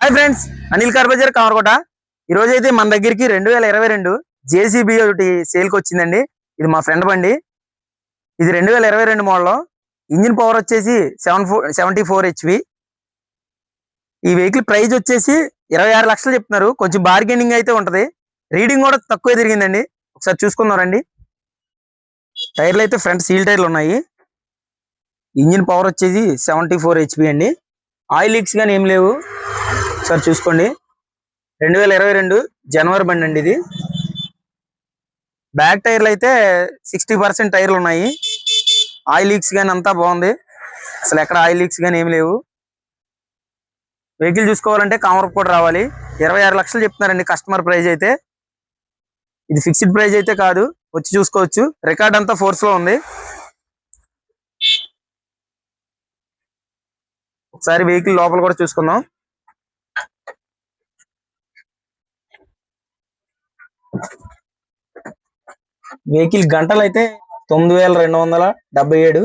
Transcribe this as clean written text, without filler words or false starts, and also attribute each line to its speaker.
Speaker 1: Hi friends, Anil car bazaar Kamarakota. ఈ రోజు అయితే మన దగ్గరికి 2022 జేసీబీ ఒకటి సేల్కి వచ్చిందండి. ఇది మా ఫ్రెండ్ బండి. ఇది 2022 మోడల్. ఇంజిన్ పవర్ వచ్చేసి 74 HP. ఈ వెహికల్ ప్రైస్ వచ్చేసి 26 లక్షలు చెప్తున్నారు. కొంచెం బార్గెనింగ్ అయితే ఉంటది. రీడింగ్ కూడా తక్కువ తిరిగిందండి. ఒకసారి చూసుకుందారండి. టైర్లు అయితే ఫ్రంట్ సీల్ టైర్లు ఉన్నాయి. ఇంజిన్ పవర్ వచ్చేసి 74 HP అండి. ఆయిల్ లీక్స్ కానీ ఏం లేవు. ఒకసారి చూసుకోండి. 2022 జనవరి బండి అండి ఇది. బ్యాక్ టైర్లు అయితే 60% టైర్లు ఉన్నాయి. ఆయిల్ లీక్స్ కానీ అంతా బాగుంది. అసలు ఎక్కడ ఆయిల్ లీక్స్ కానీ ఏమి లేవు. వెహికల్ చూసుకోవాలంటే కామరకోట రావాలి. 26 లక్షలు చెప్తున్నారండి కస్టమర్ ప్రైస్ అయితే. ఇది ఫిక్స్డ్ ప్రైస్ అయితే కాదు, వచ్చి చూసుకోవచ్చు. రికార్డ్ అంతా ఫోర్స్ లో ఉంది. ఒకసారి వెహికల్ లోపల కూడా చూసుకుందాం. వెహికల్ గంటలు అయితే 9277.